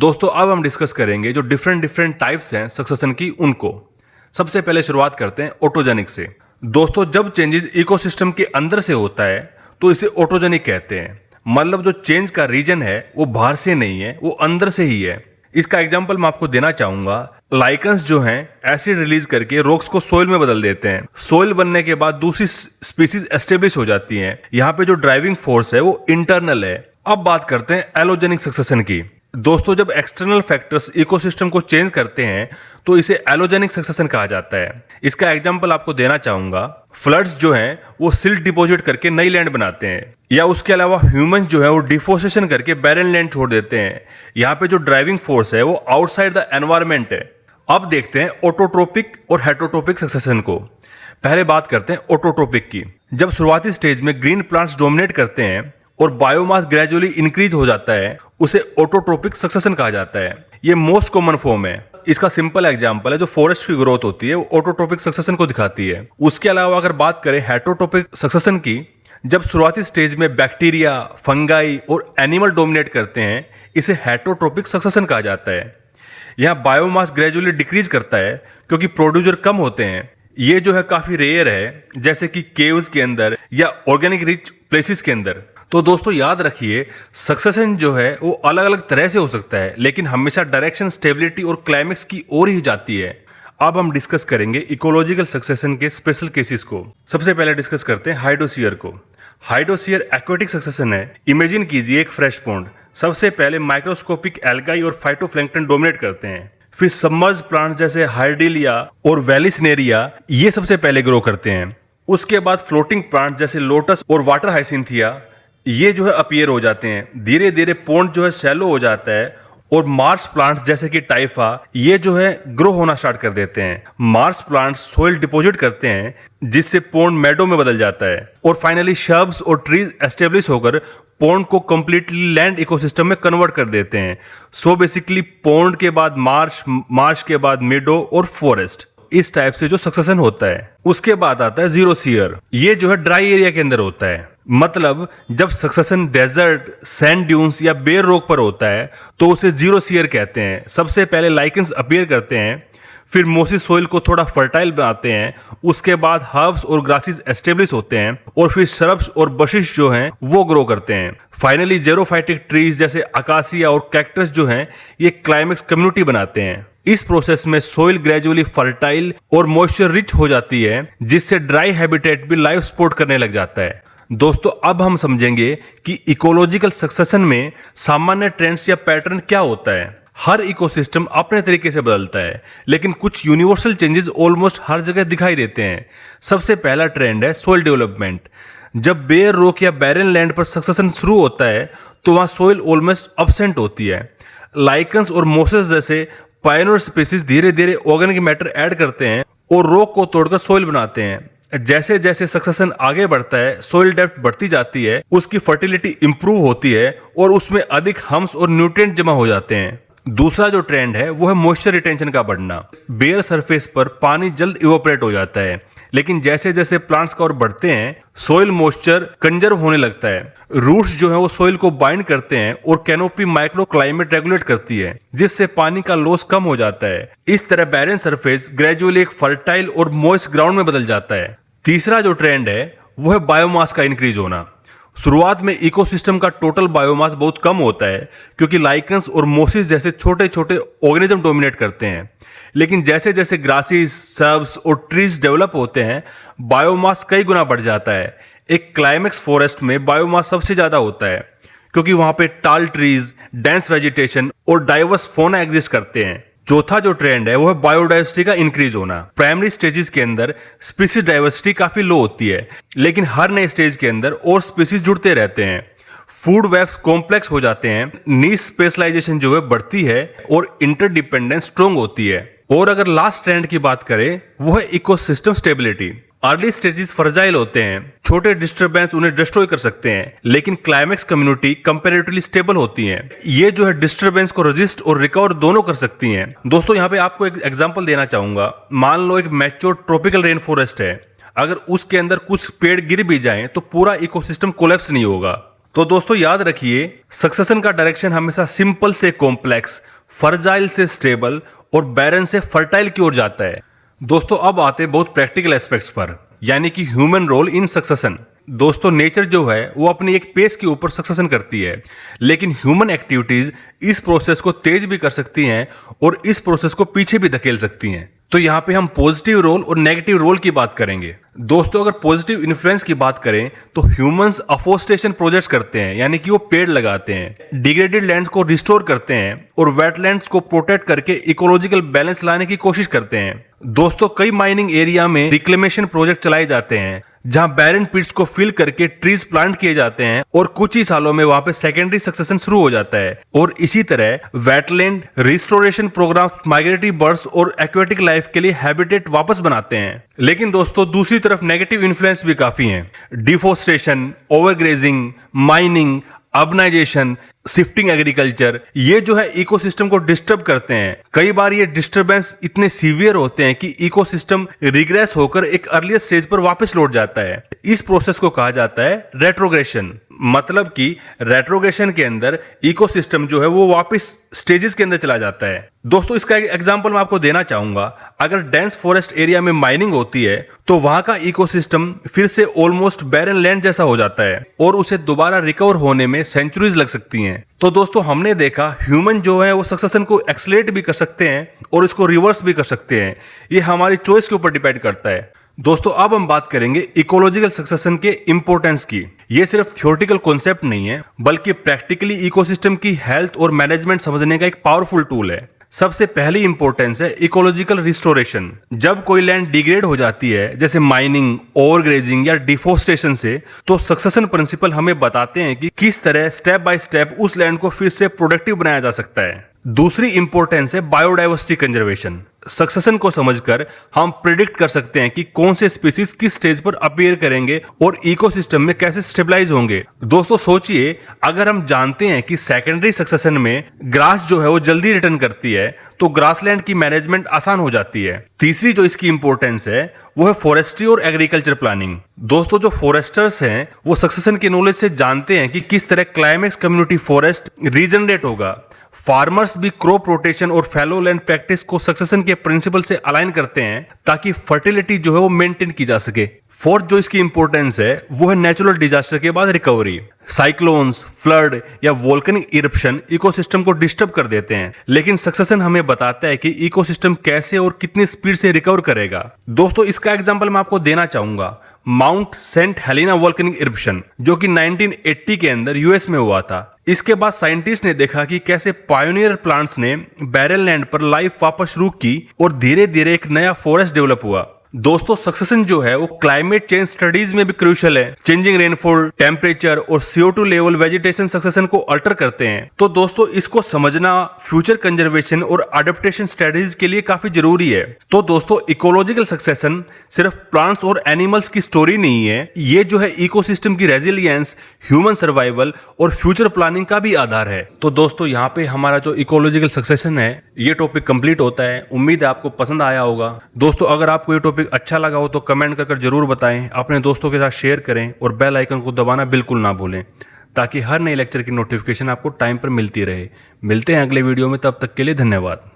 दोस्तों अब हम डिस्कस करेंगे जो डिफरेंट टाइप्स हैं सक्सेशन की उनको। सबसे पहले शुरुआत करते हैं ऑटोजेनिक से। दोस्तों जब चेंजेस इकोसिस्टम के अंदर से होता है तो इसे ऑटोजेनिक कहते हैं। मतलब जो चेंज का रीजन है वो बाहर से नहीं है, वो अंदर से ही है। इसका एग्जाम्पल मैं आपको देना चाहूंगा। लाइकन्स जो हैं एसिड रिलीज करके रॉक्स को सोइल में बदल देते हैं। सोइल बनने के बाद दूसरी स्पीसीज एस्टेब्लिश हो जाती हैं। यहाँ पे जो ड्राइविंग फोर्स है वो इंटरनल है। अब बात करते हैं एलोजेनिक सक्सेशन की। दोस्तों जब एक्सटर्नल फैक्टर्स इकोसिस्टम को चेंज करते हैं तो इसे एलोजेनिक सक्सेशन कहा जाता है। इसका एग्जांपल आपको देना चाहूंगा। फ्लड्स जो हैं वो सिल्ट डिपॉजिट करके नई लैंड बनाते हैं, या उसके अलावा ह्यूमंस जो है वो डिफोरेस्टेशन करके बैरन लैंड छोड़ देते हैं। यहाँ पे जो ड्राइविंग फोर्स है वो आउटसाइड द एनवायरमेंट है। अब देखते हैं ऑटोट्रोपिक और हेटरोट्रोपिक सक्सेशन को। पहले बात करते हैं ऑटोट्रोपिक की। जब शुरुआती स्टेज में ग्रीन प्लांट्स डोमिनेट करते हैं और बायोमास ग्रेजुअली इंक्रीज हो जाता है, उसे ऑटोट्रोपिक सक्सेशन कहा जाता है। ये मोस्ट कॉमन फॉर्म है। इसका सिंपल एग्जांपल है जो फॉरेस्ट की ग्रोथ होती है वो ऑटोट्रोपिक सक्सेशन को दिखाती है। उसके अलावा अगर बात करें हेटरोट्रोपिक सक्सेशन की, जब शुरुआती स्टेज में बैक्टीरिया, फंगाई और एनिमल डोमिनेट करते हैं, इसे हेटरोट्रोपिक सक्सेशन कहा जाता है। यहाँ बायोमास ग्रेजुअली डिक्रीज करता है क्योंकि प्रोड्यूसर कम होते हैं। ये जो है काफी रेयर है, जैसे कि केव्स के अंदर या ऑर्गेनिक रिच प्लेसेस के अंदर। तो दोस्तों याद रखिए सक्सेशन जो है वो अलग अलग तरह से हो सकता है, लेकिन हमेशा डायरेक्शन, स्टेबिलिटी और क्लाइमेक्स की ओर ही जाती है। अब हम डिस्कस करेंगे इकोलॉजिकल सक्सेशन के स्पेशल केसेस को। सबसे पहले डिस्कस करते हैं हाइड्रोसीयर को। हाइड्रोसीयर एक्वेटिक सक्सेशन है। इमेजिन कीजिए एक फ्रेश पॉन्ड। सबसे पहले माइक्रोस्कोपिक एल्गाई और फाइटोप्लैंक्टन डोमिनेट करते हैं। फिर सबमर्ज प्लांट जैसे हाइड्रिलिया और वेलिसनेरिया ये सबसे पहले ग्रो करते हैं। उसके बाद फ्लोटिंग प्लांट जैसे लोटस और वाटर हाइसिंथिया ये जो है अपीयर हो जाते हैं। धीरे धीरे पॉन्ड जो है शैलो हो जाता है और मार्स प्लांट्स जैसे कि टाइफा ये जो है ग्रो होना स्टार्ट कर देते हैं। मार्स प्लांट्स सोइल डिपॉजिट करते हैं जिससे पॉन्ड मेडो में बदल जाता है। और फाइनली शर्ब्स और ट्रीज एस्टेब्लिश होकर पॉन्ड को कंप्लीटली लैंड इकोसिस्टम में कन्वर्ट कर देते हैं। सो बेसिकली पॉन्ड के बाद मार्श, मार्श के बाद मेडो और फॉरेस्ट, इस टाइप से जो सक्सेशन होता है। उसके बाद आता है जीरो सीयर। ये जो है ड्राई एरिया के अंदर होता है। मतलब जब सक्सेशन डेजर्ट, सैंड ड्यून्स या बेर रॉक पर होता है तो उसे जीरो सीयर कहते हैं। सबसे पहले लाइकेंस अपीयर करते हैं, फिर मोसिस सोइल को थोड़ा फर्टाइल बनाते हैं। उसके बाद हर्ब्स और ग्रासेस एस्टेब्लिश होते हैं और फिर श्रब्स और बशिश जो हैं वो ग्रो करते हैं। फाइनली जेरोफाइटिक ट्रीज जैसे अकासिया और कैक्टस जो हैं ये क्लाइमेक्स कम्युनिटी बनाते हैं। इस प्रोसेस में सोइल ग्रेजुअली फर्टाइल और मॉइस्चर रिच हो जाती है, जिससे ड्राई हैबिटेट भी लाइफ सपोर्ट करने लग जाता है। दोस्तों अब हम समझेंगे कि इकोलॉजिकल सक्सेशन में सामान्य ट्रेंड्स या पैटर्न क्या होता है। हर इकोसिस्टम अपने तरीके से बदलता है, लेकिन कुछ यूनिवर्सल चेंजेस ऑलमोस्ट हर जगह दिखाई देते हैं। सबसे पहला ट्रेंड है सोइल डेवलपमेंट। जब बेयर रॉक या बैरन लैंड पर सक्सेशन शुरू होता है तो वहां सोइल ऑलमोस्ट अब्सेंट होती है। लाइकन्स और मोसेस जैसे पायनियर स्पीसीज धीरे धीरे ऑर्गेनिक मैटर ऐड करते हैं और रॉक को तोड़कर सोइल बनाते हैं। जैसे जैसे सक्सेशन आगे बढ़ता है सोइल डेप्थ बढ़ती जाती है, उसकी फर्टिलिटी इंप्रूव होती है और उसमें अधिक हम्स और न्यूट्रिएंट जमा हो जाते हैं। दूसरा जो ट्रेंड है वो है मॉइस्चर रिटेंशन का बढ़ना। बेयर सरफेस पर पानी जल्द इवोपरेट हो जाता है, लेकिन जैसे जैसे प्लांट्स का और बढ़ते हैं सोइल मॉइस्चर कंजर्व होने लगता है। रूट्स जो है वो सोइल को बाइंड करते हैं और कैनोपी माइक्रो क्लाइमेट रेगुलेट करती है, जिससे पानी का लॉस कम हो जाता है। इस तरह बैरन सरफेस ग्रेजुअली एक फर्टाइल और मॉइस्ट ग्राउंड में बदल जाता है। तीसरा जो ट्रेंड है वो है बायोमास का इंक्रीज होना। शुरुआत में इकोसिस्टम का टोटल बायोमास बहुत कम होता है क्योंकि लाइकन्स और मोसिस जैसे छोटे छोटे ऑर्गेनिज्म डोमिनेट करते हैं, लेकिन जैसे जैसे ग्रासेस, सर्ब्स और ट्रीज डेवलप होते हैं बायोमास कई गुना बढ़ जाता है। एक क्लाइमेक्स फॉरेस्ट में बायोमास सबसे ज्यादा होता है क्योंकि वहां पे टाल ट्रीज, डेंस वेजिटेशन और डाइवर्स फौना एग्जिस्ट करते हैं। चौथा जो ट्रेंड है वो है बायोडाइवर्सिटी का इंक्रीज होना। प्राइमरी स्टेजेस के अंदर स्पीसीज डाइवर्सिटी काफी लो होती है, लेकिन हर नए स्टेज के अंदर और स्पीसीज जुड़ते रहते हैं। फूड वेब्स कॉम्प्लेक्स हो जाते हैं, नीश स्पेशलाइजेशन जो है बढ़ती है और इंटरडिपेंडेंस स्ट्रॉन्ग होती है। और अगर लास्ट ट्रेंड की बात करें वो है ecosystem stability. Early stages fragile होते हैं, छोटे डिस्टर्बेंस उन्हें डिस्ट्रॉय कर सकते हैं, लेकिन क्लाइमेक्स कम्युनिटी कंपैरेटिवली स्टेबल होती हैं। ये जो है डिस्टर्बेंस को रेजिस्ट और रिकवर दोनों कर सकती हैं। दोस्तों यहाँ पे आपको एक एग्जांपल देना चाहूंगा। मान लो एक मैच्योर ट्रॉपिकल रेन फॉरेस्ट है, अगर उसके अंदर कुछ पेड़ गिर भी जाएं तो पूरा इकोसिस्टम कोलैप्स नहीं होगा। तो दोस्तों याद रखिए, सक्सेशन का डायरेक्शन हमेशा सिंपल से कॉम्प्लेक्स, फर्जाइल से स्टेबल और बैरन से फर्टाइल की ओर जाता है। दोस्तों अब आते हैं बहुत प्रैक्टिकल एस्पेक्ट्स पर, यानी कि ह्यूमन रोल इन सक्सेशन। दोस्तों नेचर जो है वो अपनी एक पेस के ऊपर सक्सेशन करती है, लेकिन ह्यूमन एक्टिविटीज इस प्रोसेस को तेज भी कर सकती हैं और इस प्रोसेस को पीछे भी धकेल सकती हैं। तो यहाँ पे हम पॉजिटिव रोल और नेगेटिव रोल की बात करेंगे। दोस्तों अगर पॉजिटिव इन्फ्लुएंस की बात करें तो ह्यूमंस अफोस्टेशन प्रोजेक्ट्स करते हैं, यानी कि वो पेड़ लगाते हैं, डिग्रेडेड लैंड्स को रिस्टोर करते हैं और वेटलैंड्स को प्रोटेक्ट करके इकोलॉजिकल बैलेंस लाने की कोशिश करते हैं। दोस्तों कई माइनिंग एरिया में रिक्लेमेशन प्रोजेक्ट चलाए जाते हैं, जहां बैरन पिट्स को फिल करके ट्रीज प्लांट किए जाते हैं और कुछ ही सालों में वहां पे सेकेंडरी सक्सेशन शुरू हो जाता है। और इसी तरह wetland restoration program migratory birds और एक्वेटिक लाइफ के लिए हैबिटेट वापस बनाते हैं। लेकिन दोस्तों दूसरी तरफ नेगेटिव इन्फ्लुएंस भी काफी हैं। Deforestation, overgrazing, mining, urbanisation, shifting agriculture, ये जो है इकोसिस्टम को डिस्टर्ब करते हैं। कई बार ये डिस्टर्बेंस इतने सीवियर होते हैं कि इकोसिस्टम रिग्रेस होकर एक अर्लियर स्टेज पर वापस लौट जाता है। इस प्रोसेस को कहा जाता है रेट्रोग्रेशन। मतलब कि रेट्रोग्रेशन के अंदर इकोसिस्टम जो है वो वापस स्टेजेस के अंदर चला जाता है। दोस्तों इसका एक एग्जांपल मैं आपको देना चाहूंगा। अगर डेंस फॉरेस्ट एरिया में माइनिंग होती है तो वहां का इकोसिस्टम फिर से ऑलमोस्ट बैरन लैंड जैसा हो जाता है और उसे दोबारा रिकवर होने में सेंचुरीज लग सकती हैं। तो दोस्तों हमने देखा ह्यूमन जो है वो सक्सेशन को एक्सलेट भी कर सकते हैं और इसको रिवर्स भी कर सकते हैं। ये हमारी चॉइस के ऊपर डिपेंड करता है। दोस्तों अब हम बात करेंगे इकोलॉजिकल सक्सेशन के इंपॉर्टेंस की। ये सिर्फ थ्योरेटिकल कॉन्सेप्ट नहीं है, बल्कि प्रैक्टिकली इकोसिस्टम की हेल्थ और मैनेजमेंट समझने का एक पावरफुल टूल है। सबसे पहली इंपॉर्टेंस है इकोलॉजिकल रिस्टोरेशन। जब कोई लैंड डिग्रेड हो जाती है, जैसे माइनिंग, ओवरग्रेजिंग या डिफोरेस्टेशन से, तो सक्सेशन प्रिंसिपल हमें बताते हैं कि किस तरह स्टेप बाय स्टेप उस लैंड को फिर से प्रोडक्टिव बनाया जा सकता है। दूसरी इंपॉर्टेंस है बायोडाइवर्सिटी कंजर्वेशन। सक्सेशन को समझकर हम प्रिडिक्ट कर सकते हैं कि कौन से स्पीसीज किस स्टेज पर अपीयर करेंगे और इकोसिस्टम में कैसे स्टेबलाइज होंगे। दोस्तों सोचिए, अगर हम जानते हैं कि सेकेंडरी सक्सेशन में ग्रास जो है वो जल्दी रिटर्न करती है तो ग्रासलैंड की मैनेजमेंट आसान हो जाती है। तीसरी जो इसकी इंपॉर्टेंस है वो है फॉरेस्ट्री और एग्रीकल्चर प्लानिंग। दोस्तों जो फॉरेस्टर्स हैं वो सक्सेशन के नॉलेज से जानते हैं कि किस तरह क्लाइमेक्स कम्युनिटी फॉरेस्ट रीजनरेट होगा। फार्मर्स भी क्रॉप रोटेशन और फैलो लैंड प्रैक्टिस को सक्सेशन के प्रिंसिपल से अलाइन करते हैं ताकि फर्टिलिटी जो है वो मेंटेन की जा सके। फोर्थ जो इसकी इंपॉर्टेंस है वो है नेचुरल डिजास्टर के बाद रिकवरी। साइक्लोन्स, फ्लड या वोल्केनिक इरप्शन इकोसिस्टम को डिस्टर्ब कर देते हैं, लेकिन सक्सेशन हमें बताता है कि इकोसिस्टम कैसे और कितनी स्पीड से रिकवर करेगा। दोस्तों इसका एग्जांपल मैं आपको देना चाहूंगा। Mount Saint Helena volcanic eruption जो कि 1980 के अंदर यूएस में हुआ था। इसके बाद साइंटिस्ट ने देखा कि कैसे पायोनियर प्लांट्स ने बैरन लैंड पर लाइफ वापस शुरू की और धीरे धीरे एक नया फॉरेस्ट डेवलप हुआ। दोस्तों सक्सेशन जो है वो क्लाइमेट चेंज स्टडीज में भी क्रूशियल है। चेंजिंग रेनफॉल, टेम्परेचर और CO2 लेवल वेजिटेशन सक्सेशन को अल्टर करते हैं। तो दोस्तों इसको समझना फ्यूचर कंजर्वेशन और अडेप्टेशन स्ट्रेटजीज के लिए काफी जरूरी है। तो दोस्तों इकोलॉजिकल सक्सेशन सिर्फ प्लांट्स और एनिमल्स की स्टोरी नहीं है, ये जो है इकोसिस्टम की रेजिलियंस, ह्यूमन सर्वाइवल और फ्यूचर प्लानिंग का भी आधार है। तो दोस्तों यहाँ पे हमारा जो इकोलॉजिकल सक्सेशन है ये टॉपिक कंप्लीट होता है। उम्मीद है आपको पसंद आया होगा। दोस्तों अगर आपको ये टॉपिक अच्छा लगा हो तो कमेंट कर जरूर बताएं, अपने दोस्तों के साथ शेयर करें और बेल आइकन को दबाना बिल्कुल ना भूलें ताकि हर नए लेक्चर की नोटिफिकेशन आपको टाइम पर मिलती रहे। मिलते हैं अगले वीडियो में, तब तक के लिए धन्यवाद।